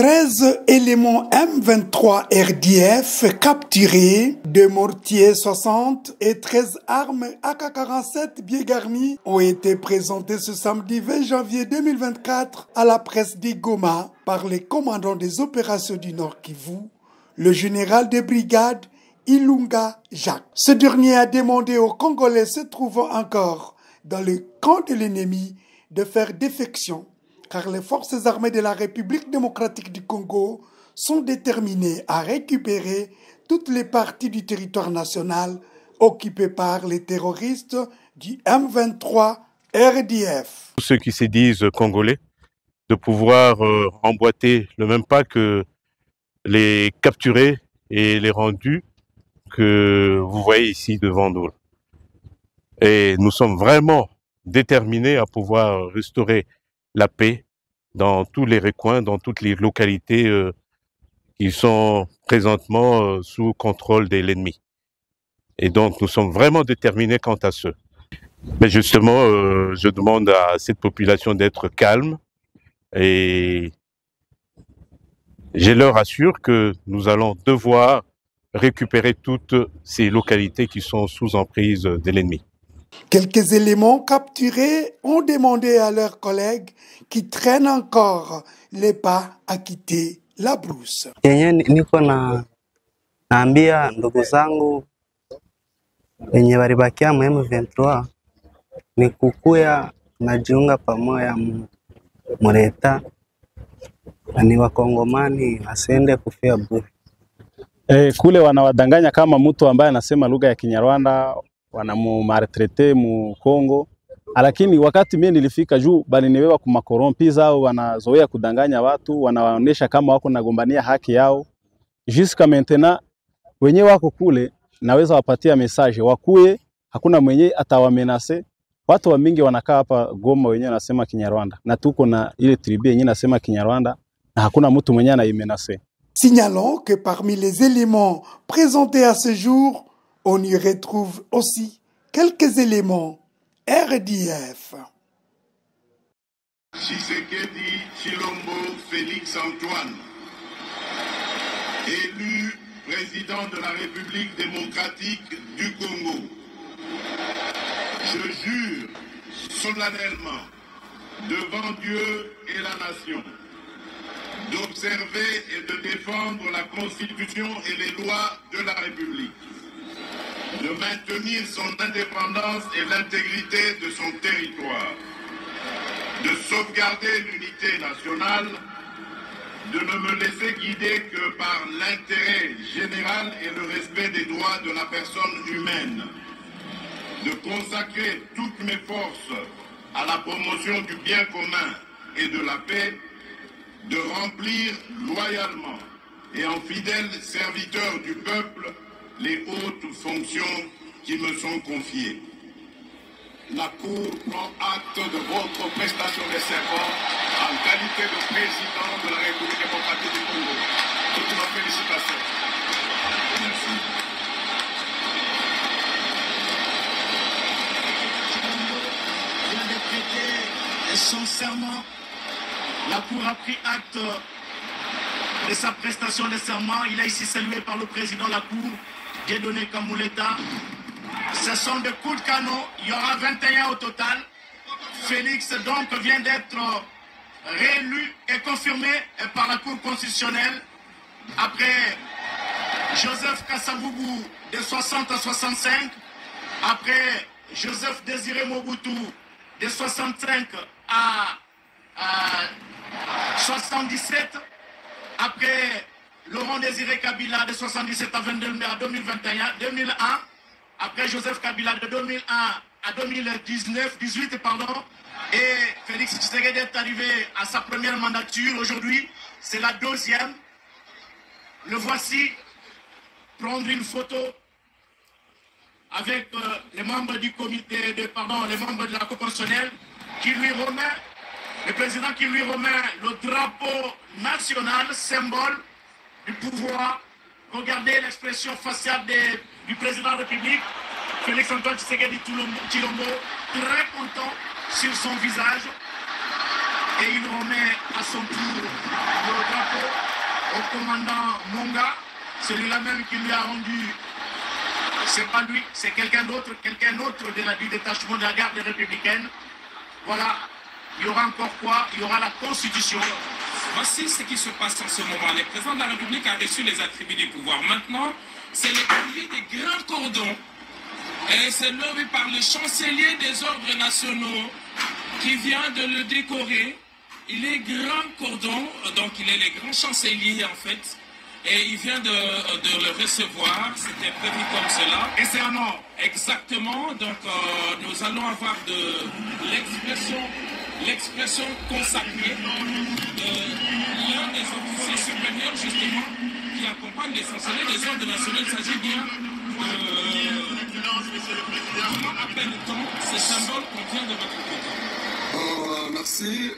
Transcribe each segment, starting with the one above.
13 éléments M23 RDF capturés, 2 mortiers 60 et 13 armes AK-47 bien garnies ont été présentés ce samedi 20 janvier 2024 à la presse de Goma par les commandants des opérations du Nord Kivu, le général de brigade Ilunga Jacques. Ce dernier a demandé aux Congolais se trouvant encore dans le camp de l'ennemi de faire défection, car les forces armées de la République démocratique du Congo sont déterminées à récupérer toutes les parties du territoire national occupées par les terroristes du M23 RDF. Ceux qui se disent congolais, de pouvoir emboîter le même pas que les capturés et les rendus que vous voyez ici devant nous. Et nous sommes vraiment déterminés à pouvoir restaurer la paix dans tous les recoins, dans toutes les localités qui sont présentement sous contrôle de l'ennemi. Et donc nous sommes vraiment déterminés quant à ce. Mais justement, je demande à cette population d'être calme et je leur assure que nous allons devoir récupérer toutes ces localités qui sont sous emprise de l'ennemi. Quelques éléments capturés ont demandé à leurs collègues qui traînent encore les pas à quitter la brousse. Niko naambia ndugu zangu wenye walibakia mu M23 ni kukuya najiunga pamoja mureta na ni wakongomani asiende kufia bure. Kule wanawadanganya kama mtu ambaye anasema lugha ya Kinyarwanda wanamumaltrete mu Kongo, lakini wakati mimi nilifika juu bali niwewa kumakorompi zao, wanazoea kudanganya watu, wanawaonesha kama wako nagombania haki yao. Jusqu'à maintenant wenyewe wako kule, naweza wapatia message wakuye, hakuna mwenye atawamenase. Watu wa mingi wanakaa hapa Goma wenyewe nasema Kinyarwanda, na tuko na ile tribu yenyewe nasema Kinyarwanda na hakuna mtu mwenye anaimenase. Signalons que parmi les éléments présentés à ce jour, on y retrouve aussi quelques éléments RDF. Tshisekedi Tshilombo Félix Antoine, élu président de la République démocratique du Congo. Je jure solennellement devant Dieu et la nation d'observer et de défendre la Constitution et les lois de la République, de maintenir son indépendance et l'intégrité de son territoire, de sauvegarder l'unité nationale, de ne me laisser guider que par l'intérêt général et le respect des droits de la personne humaine, de consacrer toutes mes forces à la promotion du bien commun et de la paix, de remplir loyalement et en fidèle serviteur du peuple les hautes fonctions qui me sont confiées. La Cour prend acte de votre prestation de serment en qualité de président de la République démocratique du Congo. Toutes nos félicitations. Merci. Vient de prêter son serment. La Cour a pris acte de sa prestation de serment. Il est ici salué par le président de la Cour, Dieudonné Kambouleta. Ce sont des coups de canon. Il y aura 21 au total. Félix donc vient d'être réélu et confirmé par la Cour constitutionnelle après Joseph Kasavubu de 60 à 65, après Joseph Désiré Mobutu de 65 à 77, après Laurent Désiré Kabila de 77 à 2001, après Joseph Kabila de 2001 à 2018, et Félix Tshisekedi est arrivé à sa première mandature. Aujourd'hui, c'est la deuxième. Le voici prendre une photo avec les membres du comité, les membres de la Cour constitutionnelle, qui lui remet, le président qui lui remet le drapeau national, symbole du pouvoir. Regardez l'expression faciale du président de la République, Félix Antoine Tshisekedi Tshilombo, très content sur son visage. Et il remet à son tour le drapeau. au commandant Monga, celui-là même qui lui a rendu, c'est pas lui, c'est quelqu'un d'autre du détachement de la garde républicaine. Voilà, il y aura encore quoi? Il y aura la Constitution. Voici ce qui se passe en ce moment. Le président de la République a reçu les attributs du pouvoir. Maintenant, c'est le collier des grands cordons. Et c'est levé par le chancelier des ordres nationaux qui vient de le décorer. Il est grand cordon, donc il est le grand chancelier en fait. Et il vient de le recevoir, c'était prévu comme cela. Et c'est un or. Exactement, donc nous allons avoir de l'expression consacrée de l'un des officiers supérieurs justement qui accompagne les chanceliers des ordres nationaux. Il s'agit bien comment appelle-t-on ce symbole qu'on vient de votre côté? Merci.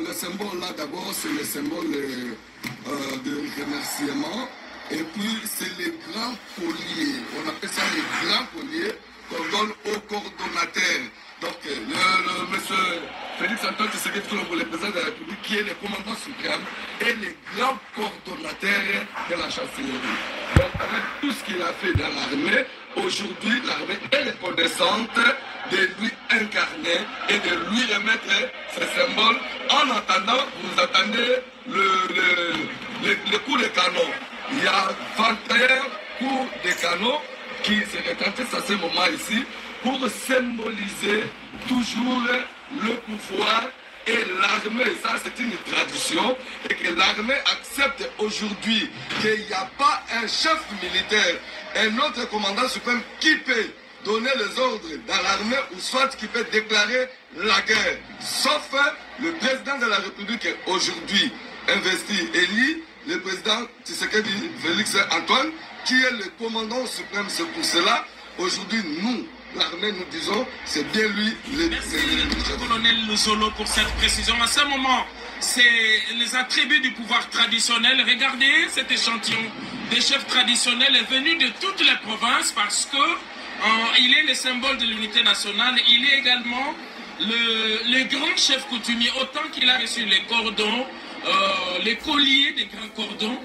Le symbole là d'abord c'est le symbole de remerciement et puis c'est les grands colliers. On appelle ça les grands colliers qu'on donne aux coordonnateurs. Donc le monsieur Félix Antoine Tshisekedi Tshilombo, le président de la République, qui est le commandant suprême et les grands coordonnateurs de la chancellerie. Donc avec tout ce qu'il a fait dans l'armée, aujourd'hui l'armée est reconnaissante de lui incarner et de lui remettre ce symbole. En attendant, vous attendez le coup de canon. Il y a 21 coups de canon qui se retentissent à ce moment ici pour symboliser toujours le pouvoir et l'armée. Ça, c'est une tradition et que l'armée accepte aujourd'hui qu'il n'y a pas un chef militaire, un autre commandant suprême qui peut donner les ordres dans l'armée ou soit qui peut déclarer la guerre. Sauf le président de la République aujourd'hui investi, élu, le président Tshisekedi Félix Antoine, qui est le commandant suprême. C'est pour cela, aujourd'hui, nous, l'armée, nous disons, c'est bien lui Merci, le colonel Luzolo, pour cette précision. À ce moment, c'est les attributs du pouvoir traditionnel. Regardez cet échantillon des chefs traditionnels est venu de toutes les provinces parce que il est le symbole de l'unité nationale. Il est également le grand chef coutumier, autant qu'il a reçu les cordons, les colliers des grands cordons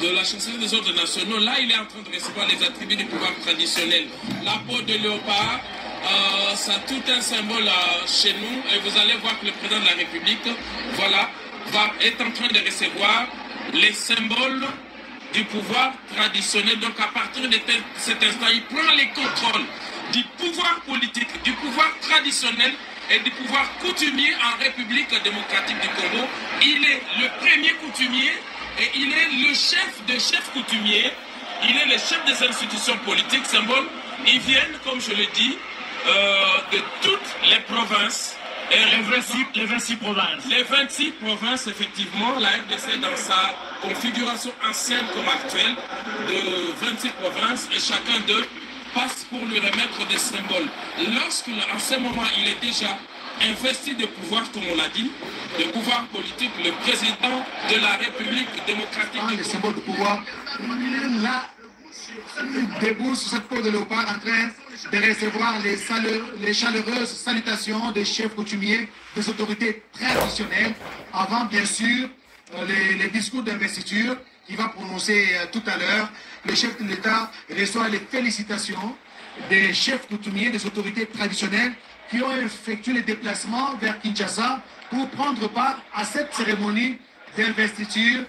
de la chancellerie des ordres nationaux. Là, il est en train de recevoir les attributs du pouvoir traditionnel. La peau de léopard, ça a tout un symbole chez nous. Et vous allez voir que le président de la République, voilà, est en train de recevoir les symboles du pouvoir traditionnel. Donc à partir de cet instant, il prend les contrôles du pouvoir politique, du pouvoir traditionnel et du pouvoir coutumier en République démocratique du Congo. Il est le premier coutumier et il est le chef des chefs coutumiers. Il est le chef des institutions politiques, symbole. Ils viennent, comme je le dis, de toutes les provinces. Et les 26 provinces. Les 26 provinces, effectivement, la RDC dans sa configuration ancienne comme actuelle, de 26 provinces, et chacun d'eux passe pour lui remettre des symboles. Lorsque, en ce moment, il est déjà investi de pouvoir, comme on l'a dit, de pouvoir politique, le président de la République démocratique du Congo. Les symboles de pouvoir, là, debout sur cette peau de léopard en train de recevoir les chaleureuses salutations des chefs coutumiers, des autorités traditionnelles, avant bien sûr les discours d'investiture qu'il va prononcer tout à l'heure. Le chef de l'État reçoit les félicitations des chefs coutumiers, des autorités traditionnelles qui ont effectué les déplacements vers Kinshasa pour prendre part à cette cérémonie d'investiture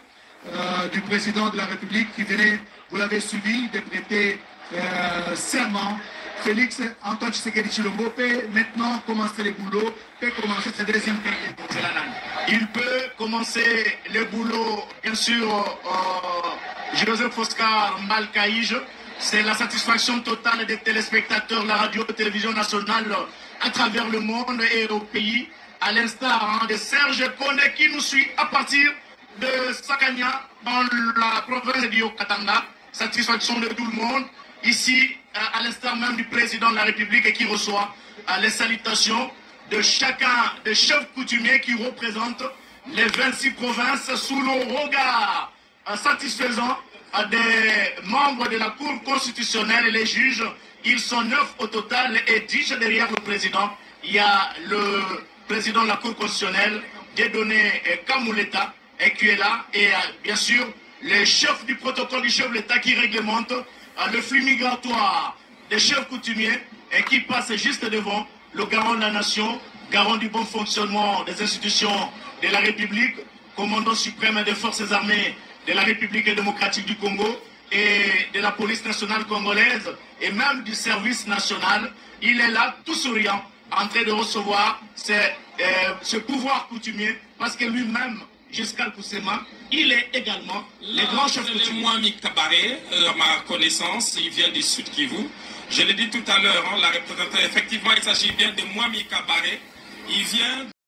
du président de la République qui venait, vous l'avez suivi, de prêter serment. Félix Antoine Tshisekedi Tshilombo peut maintenant commencer le boulot, peut commencer sa deuxième période. Il peut commencer le boulot, bien sûr, Joseph Oscar Malkaïj. C'est la satisfaction totale des téléspectateurs de la radio-télévision nationale à travers le monde et au pays, à l'instar de Serge Koné qui nous suit à partir de Sakanya dans la province du Haut-Katanga. Satisfaction de tout le monde. Ici, à l'instar même du président de la République et qui reçoit les salutations de chacun des chefs coutumiers qui représentent les 26 provinces sous le regard satisfaisant des membres de la Cour constitutionnelle et les juges. Ils sont 9 au total et 10 derrière le président. Il y a le président de la Cour constitutionnelle, Dieudonné Kamuleta, et qui est là, et bien sûr, les chefs du protocole du chef de l'État qui réglemente le flux migratoire des chefs coutumiers et qui passe juste devant le garant de la nation, garant du bon fonctionnement des institutions de la République, commandant suprême des forces armées de la République démocratique du Congo et de la police nationale congolaise et même du service national. Il est là, tout souriant, en train de recevoir ce pouvoir coutumier parce que lui-même, Giscard Koussema, il est également le grand chef coutumier. Mwami Kabaré, à ma connaissance, il vient du Sud Kivu. Je l'ai dit tout à l'heure, la représentante, effectivement, il s'agit bien de Mwami Kabaré. Il vient